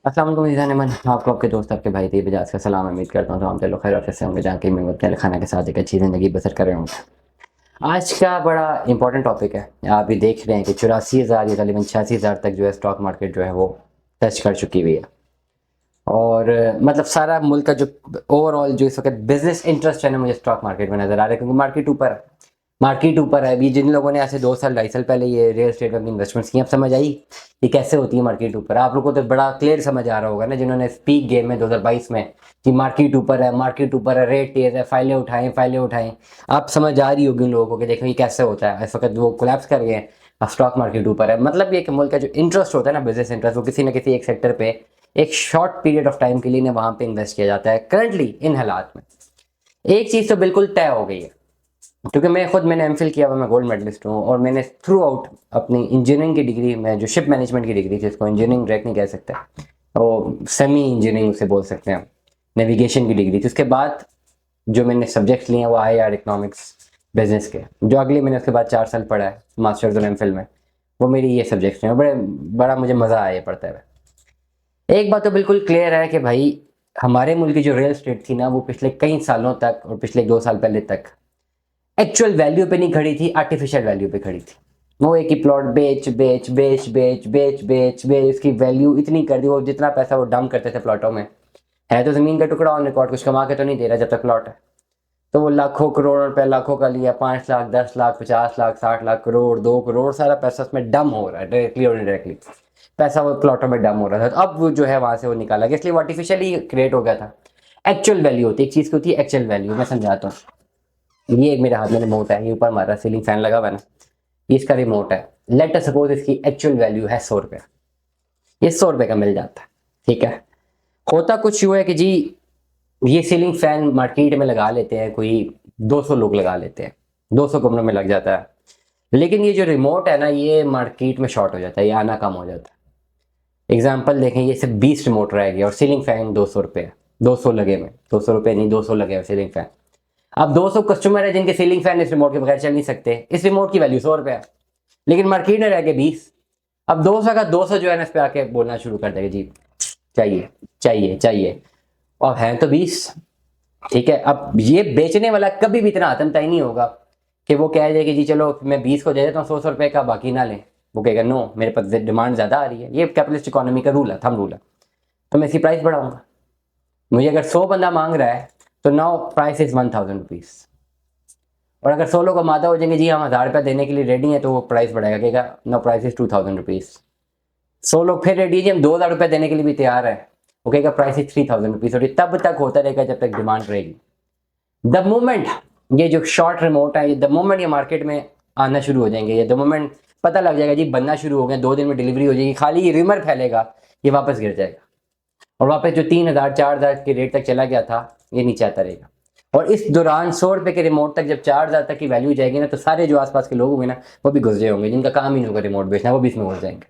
अस्सलाम वालेकुम ईज़ान अहमद, आपको आपके दोस्त आपके भाई दी बजाज का सलाम। उम्मीद करता हूँ तमाम लोग खैर आफियत से होंगे, जहाँ की मैं अपने खाना के साथ एक अच्छी ज़िंदगी बसर कर रहे होंगे। आज का बड़ा इंपॉर्टेंट टॉपिक है। आप भी देख रहे हैं कि 84,000 या तकरीबन 86,000 तक जो है स्टॉक मार्केट जो है वो टच कर चुकी हुई है। और मतलब सारा मुल्क का जो ओवरऑल जो इस वक्त बिजनेस इंटरेस्ट है ना, मुझे स्टॉक मार्केट में नज़र आ रहा है, क्योंकि मार्केट ऊपर है। अभी जिन लोगों ने ऐसे 2 साल 2.5 साल पहले ये रियल एस्टेट में अपनी इन्वेस्टमेंट्स की, अब समझ आई कि कैसे होती है मार्केट ऊपर। आप लोगों को तो बड़ा क्लियर समझ आ रहा होगा ना, जिन्होंने स्पीक गेम में 2022 में कि मार्केट ऊपर है, रेट तेज है, फाइलें उठाएं। आप समझ आ रही होगी उन लोगों को कि देखो ये कैसे होता है। इस वक्त वो कोलैप्स कर गए हैं, अब स्टॉक मार्केट ऊपर है। मतलब ये कि मुल्क का जो इंटरेस्ट होता है ना, बिजनेस इंटरेस्ट, वो किसी न किसी एक सेक्टर पे एक शॉर्ट पीरियड ऑफ टाइम के लिए ना वहां पे इन्वेस्ट किया जाता है। करंटली इन हालात में एक चीज तो बिल्कुल तय हो गई है, क्योंकि मैंने एमफिल किया हुआ, मैं गोल्ड मेडलिस्ट हूँ, और मैंने थ्रू आउट अपनी इंजीनियरिंग की डिग्री में, जो शिप मैनेजमेंट की डिग्री थी, इसको इंजीनियरिंग डायरेक्ट नहीं कह सकते, वो सेमी इंजीनियरिंग उसे बोल सकते हैं, नेविगेशन की डिग्री थी। उसके बाद जो मैंने सब्जेक्ट्स लिए हैं वो आए आर इकोनॉमिक्स, बिजनेस के, जो अगले मैंने उसके बाद 4 साल पढ़ा है मास्टर्स और एमफिल में, वो मेरी ये सब्जेक्ट्स हैं। बड़ा मुझे मज़ा आया ये पढ़ते हुए। एक बात तो बिल्कुल क्लियर है कि भाई हमारे मुल्क की जो रियल स्टेट थी ना, वो पिछले कई सालों तक और पिछले 2 साल पहले तक एक्चुअल वैल्यू पे नहीं खड़ी थी, आर्टिफिशियल वैल्यू पे खड़ी थी। वो एक ही प्लॉट बेच बेच बेच बेच बेच बेच बेच उसकी वैल्यू इतनी कर दी, वो जितना पैसा वो डंप करते थे प्लॉटों में, है तो जमीन का टुकड़ा ऑन रिकॉर्ड, कुछ कमा के तो नहीं दे रहा जब तक प्लॉट है। तो वो लाखों करोड़ रुपए लाखों का लिया, 5 लाख 10 लाख 50 लाख 60 लाख करोड़ 2 करोड़, सारा पैसा उसमें डम हो रहा है डायरेक्टली और इनडायरेक्टली। पैसा वो प्लॉटों में डम हो रहा था। तो अब वो जो है वहां से वो निकाला गया, इसलिए वो आर्टिफिशियली क्रिएट हो गया था। एक्चुअल वैल्यू होती है एक चीज की, होती है एक्चुअल वैल्यू। मैं समझाता हूँ। ये एक मेरे हाथ में रिमोट है, ये ऊपर हमारा सीलिंग फैन लगा हुआ है ना, ये इसका रिमोट है। लेट अस सपोज इसकी एक्चुअल वैल्यू है 100 रुपये। ये 100 रुपये का मिल जाता है, ठीक है। होता कुछ यूँ है कि जी ये सीलिंग फैन मार्केट में लगा लेते हैं, कोई 200 लोग लगा लेते हैं, 200 कमरों में लग जाता है। लेकिन ये जो रिमोट है ना, ये मार्केट में शॉर्ट हो जाता है, ये आना कम हो जाता है। एग्जाम्पल देखें, ये सिर्फ 20 रिमोट रह गया और सीलिंग फैन 200 रुपये है। 200 लगे में, 200 रुपये नहीं, 200 लगे हुए सीलिंग फैन। अब 200 कस्टमर है जिनके सीलिंग फैन इस रिमोट के बगैर चल नहीं सकते। इस रिमोट की वैल्यू 100 रुपये है, लेकिन मार्केट में रह गए 20। अब 200 का 200 जो है ना, इस पे आके बोलना शुरू कर देगा जी चाहिए चाहिए चाहिए, और है तो 20। ठीक है, अब ये बेचने वाला कभी भी इतना आतंकताई नहीं होगा कि वो कह जाए कि जी चलो मैं 20 को दे देता हूँ 100 रुपये का, बाकी ना लें। वो कहेगा नो, मेरे पास डिमांड ज़्यादा आ रही है। ये कैपिटलिस्ट इकोनॉमी का रूल है, थंब रूल है। तो मैं इसकी प्राइस बढ़ाऊंगा। मुझे अगर 100 बंदा मांग रहा है तो नाउ प्राइस इज 1000 रुपीज़। और अगर 100 लोग मादा हो जाएंगे जी हम 1000 रुपया देने के लिए रेडी है, तो वो प्राइस बढ़ाएगा, कहेगा नो प्राइस इज 2000 रुपीज़। 100 लोग फिर रेडी है जी हम 2000 रुपया देने के लिए भी तैयार है, वो कहेगा प्राइस इज 3000 रुपीज़। और ये तब तक होता रहेगा जब तक डिमांड रहेगी। द मोमेंट ये जो शॉर्ट रिमोट है, द मोमेंट ये मार्केट में आना शुरू हो जाएंगे, द मोमेंट पता लग जाएगा जी बनना शुरू हो गए, 2 दिन में डिलीवरी हो जाएगी, खाली ये रिमर फैलेगा, ये वापस गिर जाएगा और वापस जो 3000 4000 के रेट तक चला गया था, ये नीचे आता रहेगा। और इस दौरान 100 रुपये के रिमोट तक जब 4000 तक की वैल्यू जाएगी ना, तो सारे जो आसपास के लोग होंगे ना, वो भी घुस होंगे, जिनका काम ही नहीं होगा रिमोट बेचना, वो भी इसमें घुस जाएंगे।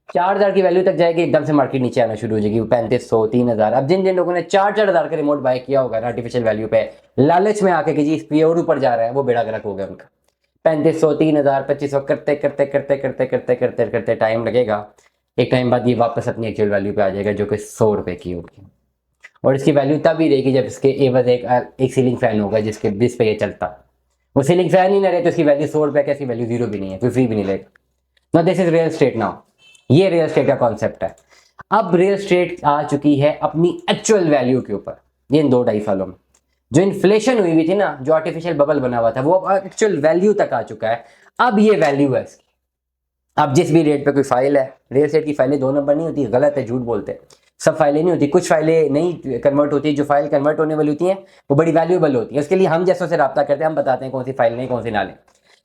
4000 की वैल्यू तक जाएगी, एकदम से मार्केट नीचे आना शुरू हो जाएगी, 3500 3000। अब जिन जिन लोगों ने 4-4 हजार का रिमोट बाय किया होगा आर्टिफिशियल वैल्यू पे, लालच में आके कि जी इस पे और ऊपर जा रहा है, वो बेड़ा गर्क हो गया उनका। 3500 3000 2500 करते करते करते करते करते करते करते टाइम लगेगा। एक टाइम बाद ये वापस अपनी एक्चुअल वैल्यू पे आ जाएगा, जो कि 100 रुपये की होगी। और इसकी वैल्यू तब ही रहेगी जब इसके एवज एक सीलिंग फैन होगा जिसके जिस पे ये चलता। वो सीलिंग फैन ही ना रहे तो इसकी वैल्यू 100 रुपये का, इसकी वैल्यू जीरो भी नहीं है, कोई फ्री भी नहीं लेगा ना। This is real estate now. ये रियल स्टेट का कॉन्सेप्ट है। अब रियल स्टेट आ चुकी है अपनी एक्चुअल वैल्यू के ऊपर। ये इन 2-2.5 सालों में जो इन्फ्लेशन हुई हुई थी ना, जो आर्टिफिशियल बबल बना हुआ था, वो अब एक्चुअल वैल्यू तक आ चुका है। अब ये वैल्यू है इसकी। अब जिस भी रेट पे कोई फाइल है, रियल एस्टेट की फाइलें 2 नंबर नहीं होती, गलत है, झूठ बोलते हैं। सब फाइलें नहीं होती, कुछ फाइलें नहीं कन्वर्ट होती, जो फाइल कन्वर्ट होने वाली होती हैं वो बड़ी वैल्यूएबल होती है। उसके लिए हम जैसों से रब्ता करते हैं, हम बताते हैं कौन सी फाइल नहीं, कौन सी ना लें।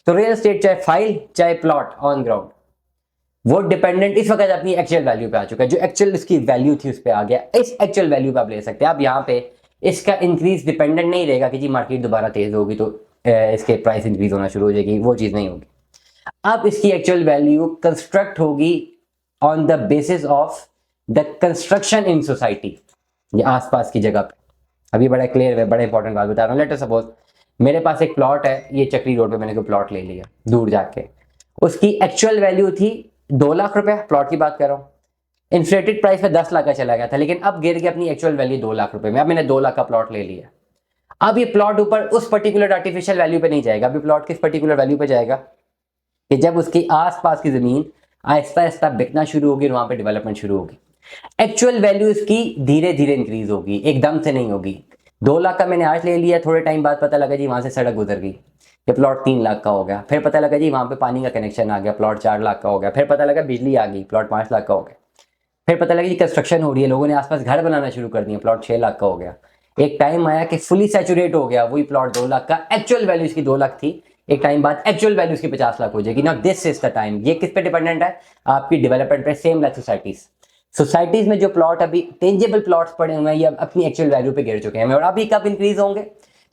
तो रियल एस्टेट चाहे फाइल चाहे प्लॉट ऑन ग्राउंड, वो डिपेंडेंट इस वक्त अपनी एक्चुअल वैल्यू पे आ चुका है। जो एक्चुअल इसकी वैल्यू थी उस पर आ गया, इस एक्चुअल वैल्यू पे आप ले सकते हैं। अब यहाँ पे इसका इंक्रीज डिपेंडेंट नहीं रहेगा कि जी मार्केट दोबारा तेज होगी तो इसके प्राइस इंक्रीज होना शुरू हो जाएगी, वो चीज़ नहीं होगी। अब इसकी एक्चुअल वैल्यू कंस्ट्रक्ट होगी on the basis of the construction in society, ये आसपास की जगह पे। अभी बड़ा क्लियर है, बड़ा इंपॉर्टेंट बात बता रहा हूँ। लेट अस सपोज मेरे पास एक प्लॉट है, ये चक्री रोड पे मैंने कोई प्लॉट ले लिया दूर जाके, उसकी एक्चुअल वैल्यू थी 2 लाख रुपए, प्लॉट की बात कर रहा हूँ। इन्फ्लेटेड प्राइस पे 10 लाख का चला गया था, लेकिन अब गिर गया अपनी एक्चुअल वैल्यू 2 लाख रुपए में। अब मैंने 2 लाख का प्लॉट ले लिया। अब ये प्लॉट ऊपर उस पर्टिकुलर आर्टिफिशियल वैल्यू पे नहीं जाएगा। अभी प्लॉट किस पर्टिकुलर वैल्यू पे जाएगा कि जब उसकी आसपास की जमीन आहिस्ता आहिस्ता बिकना शुरू होगी और वहां पे डेवलपमेंट शुरू होगी। एक्चुअल वैल्यू इसकी धीरे धीरे इंक्रीज होगी, एकदम से नहीं होगी। 2 लाख का मैंने आज ले लिया, थोड़े टाइम बाद पता लगा जी वहां से सड़क गुजर गई, ये प्लॉट 3 लाख का हो गया। फिर पता लगा जी वहां पे पानी का कनेक्शन आ गया, प्लॉट 4 लाख का हो गया। फिर पता लगा बिजली आ गई, प्लॉट 5 लाख का हो गया। फिर पता लगा जी कंस्ट्रक्शन हो रही है, लोगों ने आसपास घर बनाना शुरू कर दिया, प्लॉट 6 लाख का हो गया। एक टाइम आया कि फुली सैचुरेट हो गया, वही प्लॉट 2 लाख का, एक्चुअल वैल्यू इसकी 2 लाख थी, एक टाइम बाद एक्चुअल वैल्यू इसकी 50 लाख हो जाएगी। Now this is the time. ये किस पे डिपेंडेंट है? आपकी डेवलपमेंट पे। सेम लाइक सोसाइटीज में जो प्लॉट अभी टेंजेबल प्लॉट्स पड़े हुए हैं, ये अपनी एक्चुअल वैल्यू पे गिर चुके हैं। और अभी कब इंक्रीज होंगे?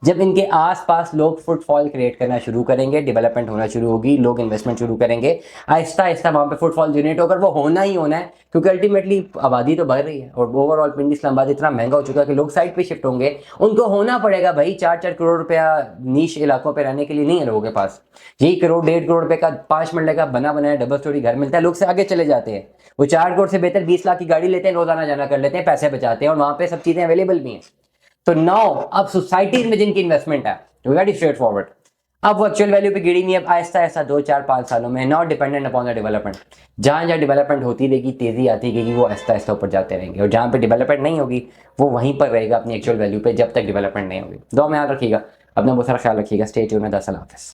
जब इनके आसपास लोग फुटफॉल क्रिएट करना शुरू करेंगे, डेवलपमेंट होना शुरू होगी, लोग इन्वेस्टमेंट शुरू करेंगे, आहिस्ता आहिस्ता वहां पे फुटफॉल जनरेट होकर वो होना ही होना है। क्योंकि अल्टीमेटली आबादी तो बढ़ रही है और ओवरऑल पिंडी इस्लामाबाद इतना महंगा हो चुका है कि लोग साइड पे शिफ्ट होंगे। उनको होना पड़ेगा भाई। 4-4 करोड़ रुपया नीश इलाकों पे रहने के लिए नहीं है लोगों के पास। यही करोड़ 1.5 करोड़ रुपए का 5 मरले का बना बनाया डबल स्टोरी घर मिलता है, लोग से आगे चले जाते हैं। वो 4 करोड़ से बेहतर 20 लाख की गाड़ी लेते हैं, रोजाना जाना कर लेते हैं, पैसे बचाते हैं और वहां पे सब चीजें अवेलेबल भी हैं। तो नाउ अब सोसाइटीज में जिनकी इन्वेस्टमेंट है वेरी स्ट्रेट फॉरवर्ड, अब वो एक्चुअल वैल्यू पे गिरी नहीं। अब आहिस्ता आहिस्ता 2-4-5 सालों में not dependent upon the development. जहां जहां डेवलपमेंट होती रहेगी, तेजी आती रहेगी, वो आहिस्ता आहिस्ता ऊपर जाते रहेंगे। और जहां पे डेवलपमेंट नहीं होगी वो वहीं पर रहेगा अपनी एक्चुअल वैल्यू पे, जब तक डेवलपमेंट नहीं होगी। दो में याद रखिएगा, अपना बहुत सारा ख्याल रखिएगा। स्टे ट्यून्ड, अल्लाह हाफ़िज़।